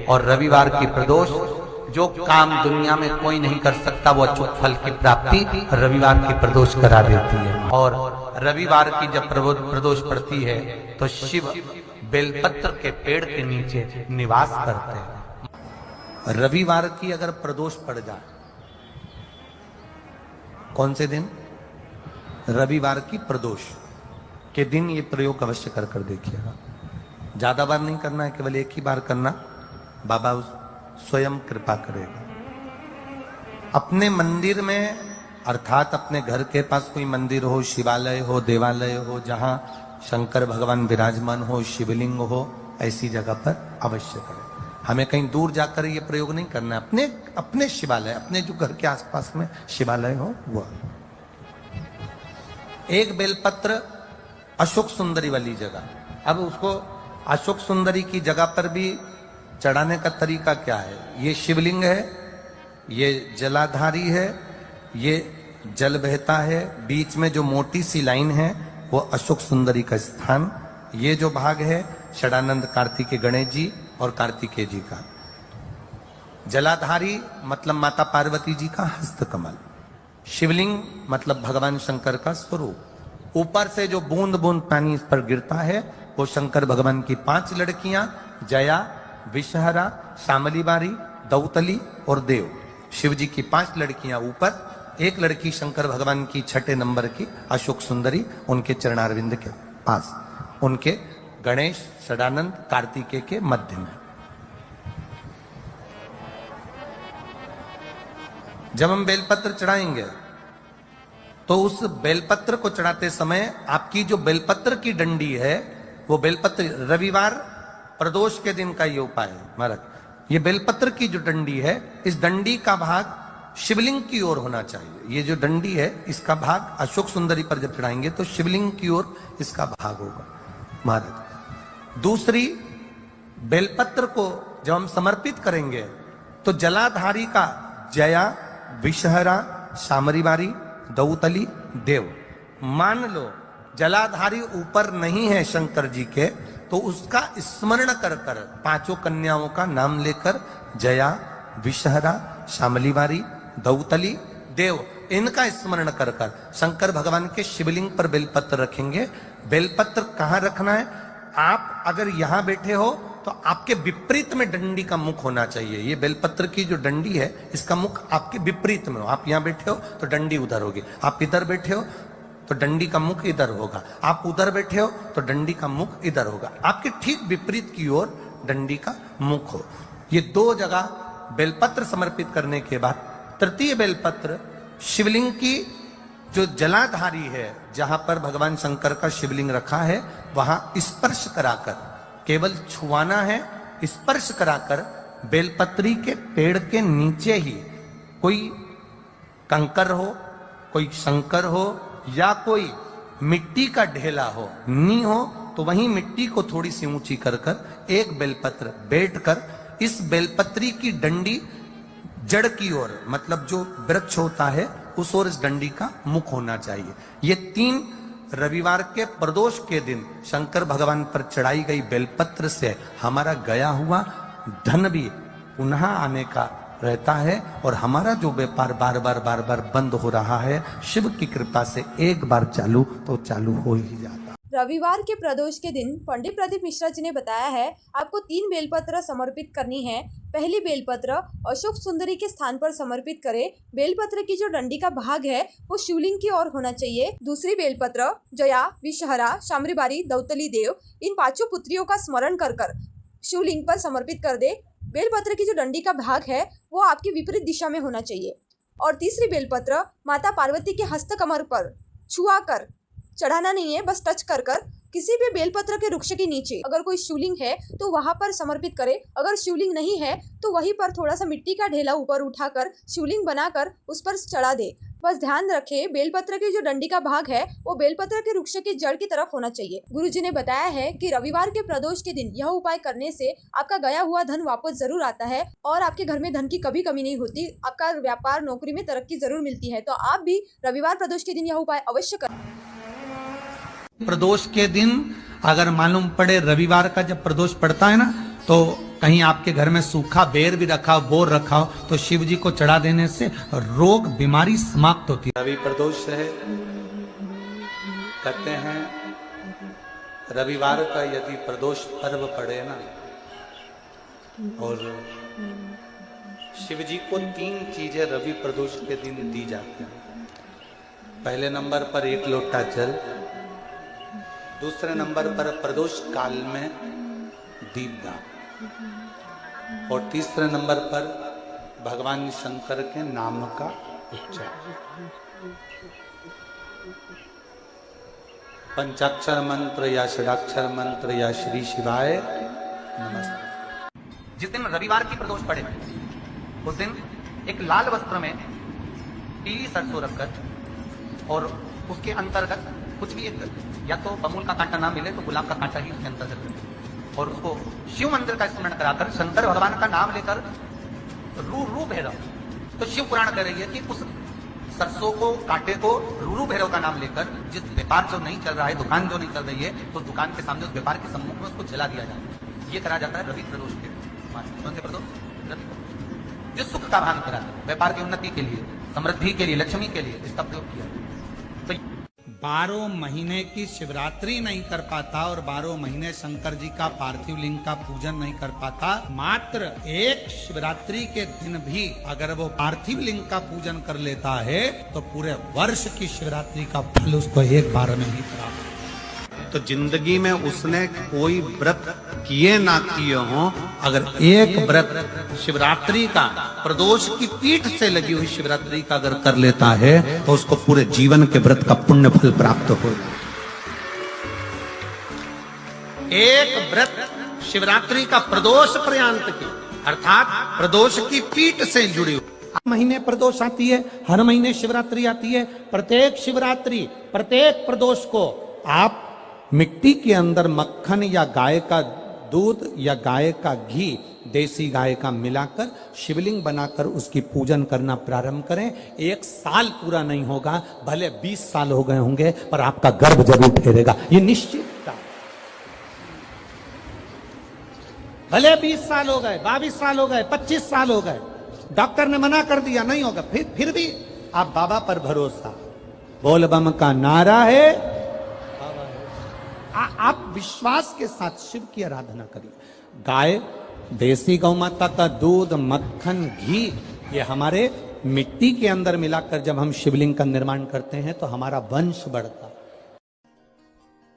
और रविवार की प्रदोष, जो काम दुनिया में कोई नहीं कर सकता वो अचूक फल की प्राप्ति रविवार की प्रदोष करा देती है। और रविवार की जब प्रदोष पड़ती है तो शिव बेलपत्र के पेड़ के नीचे निवास करते हैं। रविवार की अगर प्रदोष पड़ जाए, कौन से दिन? रविवार की प्रदोष के दिन ये प्रयोग अवश्य कर देखिएगा। ज्यादा बार नहीं करना है, केवल एक ही बार करना, बाबा स्वयं कृपा करेगा। अपने मंदिर में, अर्थात अपने घर के पास कोई मंदिर हो, शिवालय हो, देवालय हो, जहां शंकर भगवान विराजमान हो, शिवलिंग हो, ऐसी जगह पर अवश्य करें। हमें कहीं दूर जाकर ये प्रयोग नहीं करना है। अपने शिवालय, अपने जो घर के आसपास में शिवालय हो वो। एक बेलपत्र अशोक सुंदरी वाली जगह। अब उसको अशोक सुंदरी की जगह पर भी चढ़ाने का तरीका क्या है? ये शिवलिंग है, ये जलाधारी है, ये जल बहता है, बीच में जो मोटी सी लाइन है वो अशोक सुंदरी का स्थान। ये जो भाग है षडानंद कार्तिकेय गणेश जी और कार्तिकेय जी का। जलाधारी मतलब माता पार्वती जी का हस्त कमल। शिवलिंग मतलब भगवान शंकर का स्वरूप। ऊपर से जो बूंद बूंद पानी इस पर गिरता है वो शंकर भगवान की 5 लड़कियां, जया, विषहरा, शामलीबारी, दौतली और देव। शिव जी की 5 लड़कियां ऊपर, एक लड़की शंकर भगवान की 6 नंबर की अशोक सुंदरी उनके चरणारविंद के पास, उनके गणेश, षडानंद, कार्तिकेय के मध्य में। जब हम बेलपत्र चढ़ाएंगे तो उस बेलपत्र को चढ़ाते समय आपकी जो बेलपत्र की डंडी है वो बेलपत्र, रविवार प्रदोष के दिन का ये उपाय है महाराज। ये बेलपत्र की जो डंडी है, इस डंडी का भाग शिवलिंग की ओर होना चाहिए। ये जो डंडी है इसका भाग अशोक सुंदरी पर जब चढ़ाएंगे तो शिवलिंग की ओर इसका भाग होगा महाराज। दूसरी, बेलपत्र को जब हम समर्पित करेंगे तो जलाधारी का जया, विषहरा, शामरीबारी, दौतली, देव। मान लो जलाधारी ऊपर नहीं है शंकर जी के, तो उसका स्मरण कर कर 5 कन्याओं का नाम लेकर जया, विषहरा, शामलीबारी, दौतली, देव, इनका स्मरण कर कर शंकर भगवान के शिवलिंग पर बेलपत्र रखेंगे। बेलपत्र कहां रखना है? आप अगर यहां बैठे हो तो आपके विपरीत में डंडी का मुख होना चाहिए। ये बेलपत्र की जो डंडी है इसका मुख आपके विपरीत में हो। आप यहां बैठे हो तो डंडी उधर होगी, आप इधर बैठे हो तो डंडी का मुख इधर होगा, आप उधर बैठे हो तो डंडी का मुख इधर होगा। आपके ठीक विपरीत की ओर डंडी का मुख हो। ये 2 जगह बेलपत्र समर्पित करने के बाद तृतीय बेलपत्र शिवलिंग की जो जलाधारी है, जहां पर भगवान शंकर का शिवलिंग रखा है, वहां स्पर्श कराकर, केवल छुआना है, स्पर्श कराकर बेलपत्री के पेड़ के नीचे ही कोई कंकर हो, कोई शंकर हो या कोई मिट्टी का ढेला हो, नी हो, तो वहीं मिट्टी को थोड़ी सी ऊंची कर कर एक बेलपत्र बैठकर इस बेलपत्री की डंडी जड़ की ओर, मतलब जो वृक्ष होता है उस ओर इस डंडी का मुख होना चाहिए। ये 3 रविवार के प्रदोष के दिन शंकर भगवान पर चढ़ाई गई बेलपत्र से हमारा गया हुआ धन भी पुनः आने का रहता है और हमारा जो व्यापार बार बार बंद हो रहा है, शिव की कृपा से एक बार चालू तो चालू हो ही जाता। रविवार के प्रदोष के दिन पंडित प्रदीप मिश्रा जी ने बताया है आपको 3 बेलपत्र समर्पित करनी है। पहली बेलपत्र अशोक सुंदरी के स्थान पर समर्पित करें। बेलपत्र की जो डंडी का भाग है वो शिवलिंग की ओर होना चाहिए। दूसरी बेलपत्र जया, विषहरा, शामरीबारी, दौतली, देव, इन 5 पुत्रियों का स्मरण कर कर शिवलिंग पर समर्पित कर दे। बेलपत्र की जो डंडी का भाग है वो आपकी विपरीत दिशा में होना चाहिए। और तीसरी बेलपत्र माता पार्वती के हस्त कमर पर छुआ कर, चढ़ाना नहीं है, बस टच कर कर किसी भी बेलपत्र के वृक्ष के नीचे अगर कोई शिवलिंग है तो वहां पर समर्पित करे। अगर शिवलिंग नहीं है तो वहीं पर थोड़ा सा मिट्टी का ढेला ऊपर उठाकर शिवलिंग बनाकर उस पर चढ़ा दे। बस ध्यान रखे बेलपत्र की जो डंडी का भाग है वो बेलपत्र के वृक्ष की जड़ की तरफ होना चाहिए। गुरुजी ने बताया है कि रविवार के प्रदोष के दिन यह उपाय करने से आपका गया हुआ धन वापस जरूर आता है और आपके घर में धन की कभी कमी नहीं होती। आपका व्यापार, नौकरी में तरक्की जरूर मिलती है। तो आप भी रविवार प्रदोष के दिन यह उपाय अवश्य करें। प्रदोष के दिन अगर मालूम पड़े, रविवार का जब प्रदोष पड़ता है ना, तो कहीं आपके घर में सूखा बेर भी रखा हो, बोर रखा हो, तो शिव जी को चढ़ा देने से रोग बीमारी समाप्त होती है। रवि प्रदोष है, कहते हैं रविवार का यदि प्रदोष पर्व पड़े ना, और शिव जी को 3 चीजें रवि प्रदोष के दिन दी जाती हैं। पहले नंबर पर 1 लोटा जल, दूसरे नंबर पर प्रदोष काल में दीपदान, और तीसरे नंबर पर भगवान शंकर के नाम का उच्चारण। पंचाक्षर मंत्र या षडाक्षर मंत्र या श्री शिवाय नमस्ते। जिस दिन रविवार की प्रदोष पड़े उस दिन एक लाल वस्त्र में पीली सरसों रखकर और उसके अंतर्गत कुछ भी एक, या तो बमूल का कांटा ना मिले तो गुलाब का कांटा ही उसके अंतर्गत रखें, और उसको शिव मंदिर का स्मरण कराकर शंकर भगवान का नाम लेकर रू भैरव, तो शिव पुराण कह रही है कि उस सरसों को कांटे को रू भैरव का नाम लेकर, जिस व्यापार जो नहीं चल रहा है, दुकान जो नहीं चल रही है, तो दुकान के सामने उस व्यापार के सम्मुख में उसको जला दिया जाता है। ये करा जाता है रवि प्रदोष के। कौन से प्रदोष? रवि। जिस सुख का भान करा, व्यापार की उन्नति के लिए, समृद्धि के लिए, लक्ष्मी के लिए इसका प्रयोग किया। तो 12 महीने की शिवरात्रि नहीं कर पाता और 12 महीने शंकर जी का पार्थिव लिंग का पूजन नहीं कर पाता, मात्र एक शिवरात्रि के दिन भी अगर वो पार्थिव लिंग का पूजन कर लेता है तो पूरे वर्ष की शिवरात्रि का फल उसको एक बार में ही प्राप्त। तो जिंदगी में उसने कोई व्रत किए ना किए हो, अगर एक व्रत शिवरात्रि का, प्रदोष की पीठ से लगी हुई शिवरात्रि का अगर कर लेता है तो उसको पूरे जीवन के व्रत का पुण्य फल प्राप्त हो। एक व्रत शिवरात्रि का प्रदोष पर्यंत की, अर्थात प्रदोष की पीठ से जुड़ी हुई। महीने प्रदोष आती है, हर महीने शिवरात्रि आती है। प्रत्येक शिवरात्रि, प्रत्येक प्रदोष को आप मिट्टी के अंदर मक्खन या गाय का दूध या गाय का घी, देसी गाय का मिलाकर शिवलिंग बनाकर उसकी पूजन करना प्रारंभ करें। 1 साल पूरा नहीं होगा, भले 20 साल हो गए होंगे, पर आपका गर्भ जरूर ठहरेगा, ये निश्चित। भले 20 साल हो गए, 22 साल हो गए, 25 साल हो गए, डॉक्टर ने मना कर दिया नहीं होगा, फिर भी आप बाबा पर भरोसा, बोल बम का नारा है, आप विश्वास के साथ शिव की आराधना करिए। गाय, देसी गौ माता का दूध, मक्खन, घी, ये हमारे मिट्टी के अंदर मिलाकर जब हम शिवलिंग का निर्माण करते हैं तो हमारा वंश बढ़ता।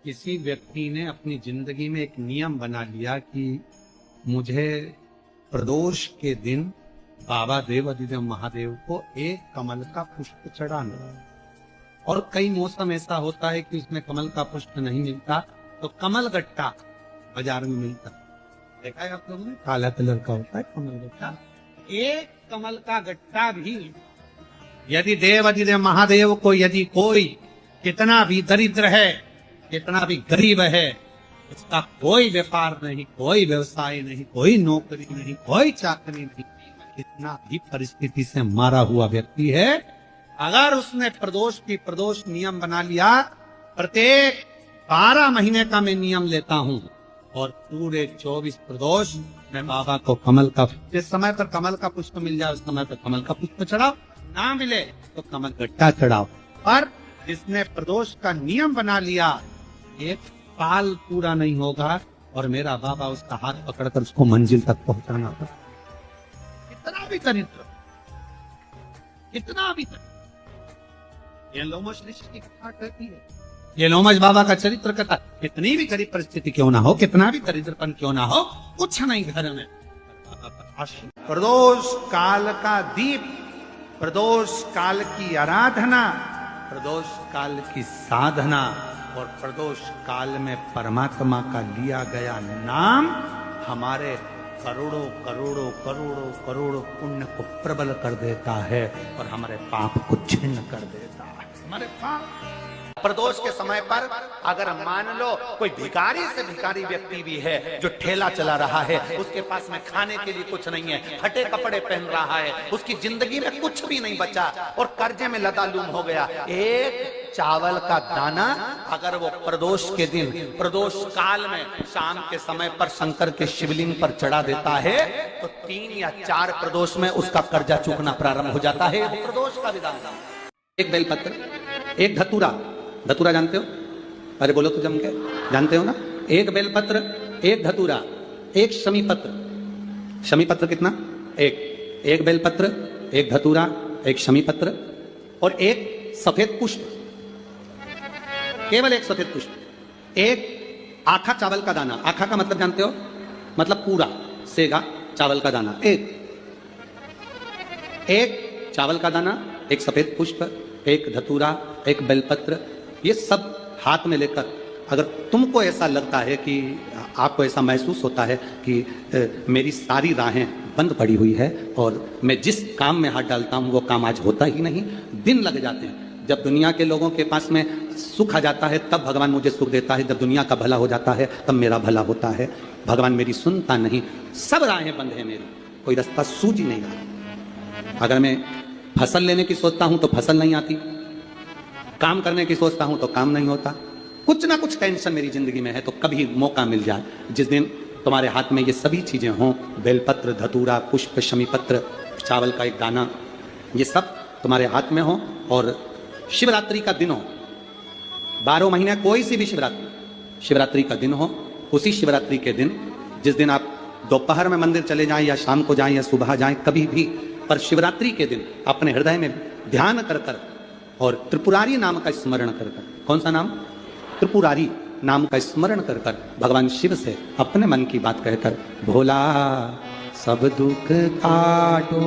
किसी व्यक्ति ने अपनी जिंदगी में एक नियम बना लिया कि मुझे प्रदोष के दिन बाबा देव अधिदेव महादेव को एक कमल का पुष्प चढ़ाना। और कई मौसम ऐसा होता है कि उसमें कमल का पुष्प नहीं मिलता, तो कमल गट्टा बाजार में मिलता, देखा है आप लोगों ने, काला कलर का होता है कमल गट्टा। एक कमल का गट्टा भी यदि देव अधिदेव महादेव को, यदि कोई कितना भी दरिद्र है, कितना भी गरीब है, उसका कोई व्यापार नहीं, कोई व्यवसाय नहीं, कोई नौकरी नहीं, कोई चाकरी नहीं, कितना भी परिस्थिति से मारा हुआ व्यक्ति है, अगर उसने प्रदोष की प्रदोष नियम बना लिया, प्रत्येक 12 महीने का मैं नियम लेता हूं और पूरे 24 प्रदोष मैं बाबा को कमल का, जिस समय पर कमल का पुष्प मिल जाए उस समय पर कमल का पुष्प चढ़ाओ, ना मिले तो कमल गट्टा चढ़ाओ। और जिसने प्रदोष का नियम बना लिया, 1 साल पूरा नहीं होगा और मेरा बाबा उसका हाथ पकड़कर उसको मंजिल तक पहुंचाना था। कितना भी दरिद्र, कितना भी दरिद्र। ये लोमश ऋषि की कथा कहती है, ये लोमश बाबा का चरित्र कथा, कितनी भी गरीब परिस्थिति क्यों ना हो, कितना भी दरिद्रपन क्यों ना हो, कुछ नहीं घर में, प्रदोष काल का दीप, प्रदोष काल की आराधना, प्रदोष काल की साधना और प्रदोष काल में परमात्मा का लिया गया नाम हमारे करोड़ों करोड़ों करोड़ों करोड़ों पुण्य को प्रबल कर देता है और हमारे पाप को छिन्न कर देता है। हमारे पाप प्रदोष के समय पर अगर मान लो कोई भिखारी से भिखारी व्यक्ति भी है जो ठेला चला रहा है, उसके पास में खाने के लिए कुछ नहीं है, फटे कपड़े पहन रहा है, उसकी जिंदगी में कुछ भी नहीं बचा और कर्जे में लदालूम हो गया, एक चावल का दाना अगर वो प्रदोष के दिन, प्रदोष काल में शाम के समय पर शंकर के शिवलिंग पर चढ़ा देता है तो 3 या 4 प्रदोष में उसका कर्जा चूकना प्रारंभ हो जाता है। प्रदोष का विधान। एक बेलपत्र, एक धतूरा, धतूरा जानते हो? अरे बोलो तो जम के, जानते हो ना? एक बेलपत्र, एक धतूरा, एक शमीपत्र। शमीपत्र कितना? एक बेलपत्र, एक धतूरा, एक शमीपत्र और एक सफेद पुष्प, केवल एक सफेद पुष्प, एक आखा चावल का दाना। आखा का मतलब जानते हो? मतलब पूरा सेगा चावल का दाना। एक चावल का दाना, एक सफेद पुष्प, एक धतूरा, एक बेलपत्र, ये सब हाथ में लेकर अगर तुमको ऐसा लगता है कि आपको ऐसा महसूस होता है कि मेरी सारी राहें बंद पड़ी हुई है और मैं जिस काम में हाथ डालता हूं वो काम आज होता ही नहीं, दिन लग जाते हैं। जब दुनिया के लोगों के पास में सुख आ जाता है तब भगवान मुझे सुख देता है, जब दुनिया का भला हो जाता है तब मेरा भला होता है। भगवान मेरी सुनता नहीं, सब राहें बंद है मेरी, कोई रास्ता सूझ ही नहीं रहा। अगर मैं फसल लेने की सोचता हूं तो फसल नहीं आती, काम करने की सोचता हूं तो काम नहीं होता, कुछ ना कुछ टेंशन मेरी जिंदगी में है। तो कभी मौका मिल जाए जिस दिन तुम्हारे हाथ में ये सभी चीजें हों, बेलपत्र, धतूरा, पुष्प, शमीपत्र, चावल का एक दाना, ये सब तुम्हारे हाथ में हो और शिवरात्रि का दिन हो, 12 महीने कोई सी भी शिवरात्रि का दिन हो, उसी शिवरात्रि के दिन जिस दिन आप दोपहर में मंदिर चले जाएं या शाम को जाएं या सुबह जाएं, कभी भी, पर शिवरात्रि के दिन अपने हृदय में ध्यान कर कर और त्रिपुरारी नाम का स्मरण कर कर, कौन सा नाम? त्रिपुरारी नाम का स्मरण कर कर भगवान शिव से अपने मन की बात कहकर, भोला सब दुख काटो,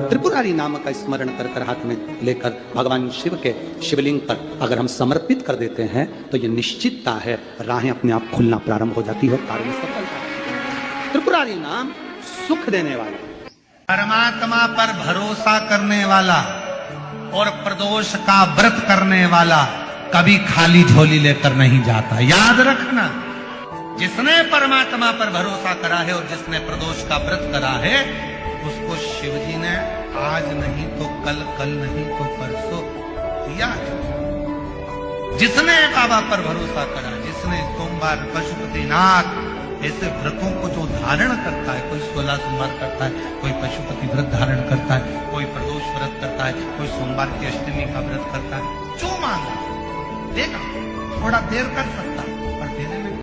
त्रिपुरारी नाम का स्मरण कर कर हाथ में लेकर भगवान शिव के शिवलिंग पर अगर हम समर्पित कर देते हैं तो ये निश्चितता है राहें अपने आप खुलना प्रारंभ हो जाती है, कार्य में सफलता। त्रिपुरारी नाम सुख देने वाला, परमात्मा पर भरोसा करने वाला और प्रदोष का व्रत करने वाला कभी खाली झोली लेकर नहीं जाता। याद रखना, जिसने परमात्मा पर भरोसा करा है और जिसने प्रदोष का व्रत करा है उसको शिवजी ने आज नहीं तो कल, कल नहीं तो परसों दिया है। जिसने बाबा पर भरोसा करा, जिसने सोमवार, पशुपतिनाथ ऐसे व्रतों को जो धारण करता है, कोई 16 सोमवार करता है, कोई पशुपति व्रत धारण करता है, कोई प्रदोष व्रत करता है, कोई सोमवार की अष्टमी का व्रत करता है, जो मांगा देगा, थोड़ा देर कर सकता पर देने में।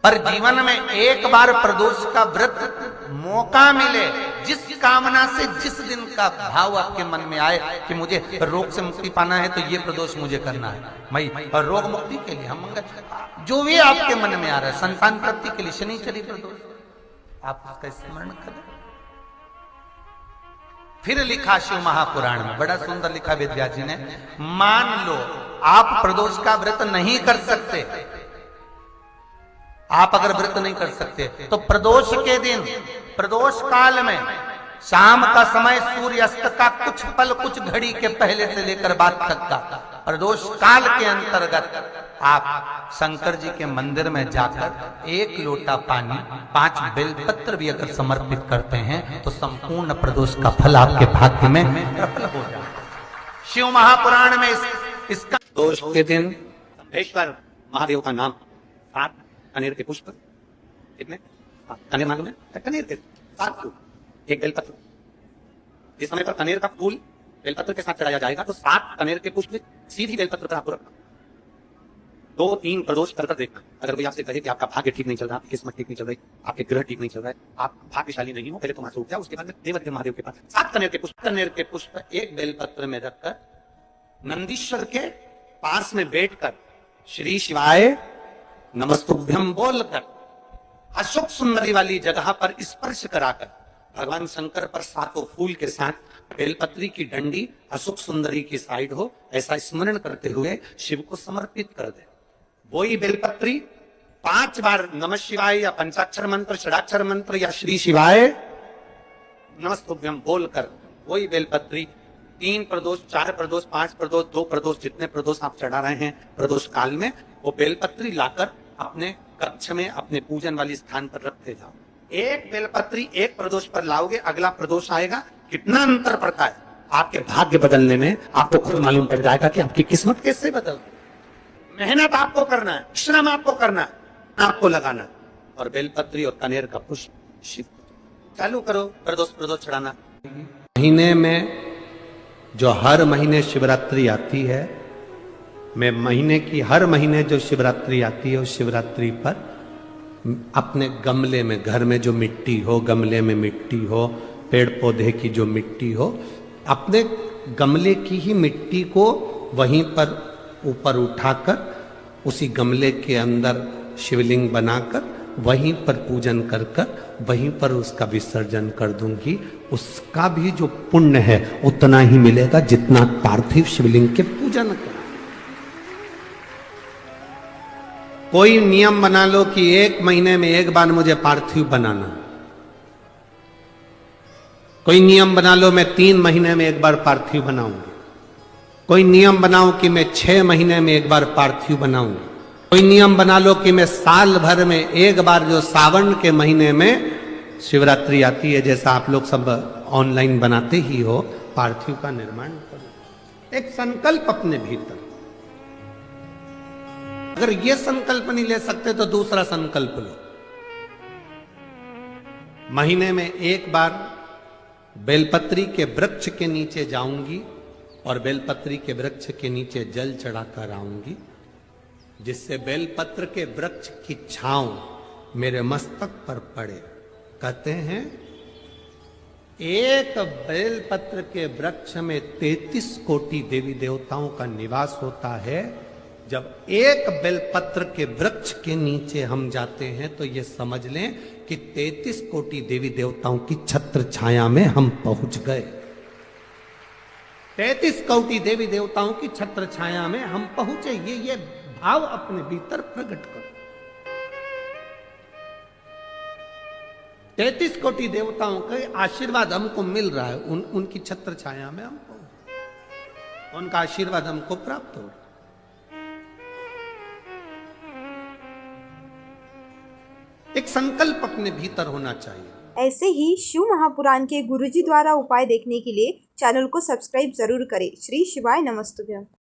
पर जीवन में एक बार प्रदोष का व्रत मौका मिले, जिस कामना से जिस दिन का भाव आपके मन में आए कि मुझे रोग से मुक्ति पाना है तो ये प्रदोष मुझे करना है, मैं और रोग मुक्ति के लिए हम मंगल, जो भी आपके मन में आ रहा है, संतान प्राप्ति के लिए शनिचरी प्रदोष, आप उसका स्मरण करें। फिर लिखा शिव महापुराण में, बड़ा सुंदर लिखा वेद व्यास जी ने, मान लो आप प्रदोष का व्रत नहीं कर सकते, आप अगर व्रत नहीं कर सकते तो प्रदोष के दिन, प्रदोष काल में शाम का समय सूर्यास्त का कुछ पल, कुछ घड़ी के पहले से लेकर बाद तक का प्रदोष काल के अंतर्गत आप शंकर जी के मंदिर में जाकर 1 लोटा पानी, 5 बेलपत्र भी अगर समर्पित करते हैं तो संपूर्ण प्रदोष का फल आपके भाग्य में प्रबल हो जाए। शिव महापुराण में इसका दोष के दिन ईश्वर महादेव का नाम, 7 कनेर के पुष्प, कितने? कनेर मालूम है? कनेर के 7 फूल, 1 बेलपत्र। जिस समय पर कनेर का फूल बेलपत्र के साथ चढ़ाया जाएगा तो 7 कनेर के पुष्प सीधी बेलपत्र पर आपको रखना, 2-3 प्रदोष कर देखना। अगर कोई आपसे कहे कि आपका भाग्य ठीक नहीं चल रहा, किस्मत ठीक नहीं चल रही, आपके ग्रह ठीक नहीं चल रहा है, आप भाग्यशाली नहीं हो, पहले तो रुक जाओ, उसके बाद देवदेव महादेव के पास 7 कनेर के पुष्प 1 बेलपत्र में रखकर नंदीश्वर के पास में बैठकर श्री शिवाय नमस्तुभ्यम बोलकर अशोक सुंदरी वाली जगह पर स्पर्श कराकर भगवान शंकर पर 7 फूल के साथ बेलपत्री की डंडी अशोक सुंदरी की साइड हो, ऐसा स्मरण करते हुए शिव को समर्पित कर दे। वही बेलपत्री 5 बार नमः शिवाय या पंचाक्षर मंत्र, षडाक्षर मंत्र या श्री शिवाय नमस्तुभ्यम बोलकर वही बेलपत्री 3 प्रदोष, 4 प्रदोष, 5 प्रदोष, 2 प्रदोष, जितने प्रदोष आप चढ़ा रहे हैं प्रदोष काल में, वो बेलपत्री लाकर अपने कक्ष में अपने पूजन वाली स्थान पर रखते जाओ। एक बेलपत्री एक प्रदोष पर लाओगे, अगला प्रदोष आएगा, कितना अंतर पड़ता है आपके भाग्य बदलने में, आपको खुद मालूम पड़ जाएगा कि आपकी किस्मत कैसे बदल। मेहनत आपको करना है, श्रम आपको करना है, आपको लगाना है। और बेलपत्री और कनेर का पुष्प शिव चालू करो, प्रदोष चढ़ाना। महीने में जो हर महीने शिवरात्रि आती है, मैं महीने की हर महीने जो शिवरात्रि आती है उस शिवरात्रि पर अपने गमले में, घर में जो मिट्टी हो, गमले में मिट्टी हो, पेड़ पौधे की जो मिट्टी हो, अपने गमले की ही मिट्टी को वहीं पर ऊपर उठाकर उसी गमले के अंदर शिवलिंग बनाकर वहीं पर पूजन कर वहीं पर उसका विसर्जन कर दूंगी। उसका भी जो पुण्य है उतना ही मिलेगा जितना पार्थिव शिवलिंग के पूजन का। कोई नियम बना लो कि 1 महीने में एक बार मुझे पार्थिव बनाना, कोई नियम बना लो मैं 3 महीने में एक बार पार्थिव बनाऊंगी, कोई नियम बनाओ कि मैं 6 महीने में एक बार पार्थिव बनाऊंगी, कोई नियम बना लो कि मैं साल भर में एक बार जो सावन के महीने में शिवरात्रि आती है, जैसा आप लोग सब ऑनलाइन बनाते ही हो, पार्थिव का निर्माण करो। एक संकल्प अपने भीतर। अगर ये संकल्प नहीं ले सकते तो दूसरा संकल्प लो। महीने में एक बार बेलपत्री के वृक्ष के नीचे जाऊंगी और बेलपत्री के वृक्ष के नीचे जल चढ़ाकर आऊंगी, जिससे बेलपत्र के वृक्ष की छांव मेरे मस्तक पर पड़े। कहते हैं एक बेलपत्र के वृक्ष में 33 कोटि देवी देवताओं का निवास होता है। जब एक बेलपत्र के वृक्ष के नीचे हम जाते हैं तो ये समझ लें कि 33 कोटि देवी देवताओं की छत्र छाया में हम पहुंच गए। 33 कोटि देवी देवताओं की छत्र छाया में हम पहुंचे। ये भाव अपने भीतर प्रकट करो। 33 कोटि देवताओं के आशीर्वाद हमको मिल रहा है, उनकी छत्र छाया में हम पहुंचे, उनका आशीर्वाद हमको प्राप्त हो रहा है। एक संकल्प अपने भीतर होना चाहिए। ऐसे ही शिव महापुराण के गुरुजी द्वारा उपाय देखने के लिए चैनल को सब्सक्राइब जरूर करें। श्री शिवाय नमस्तुभ्यं।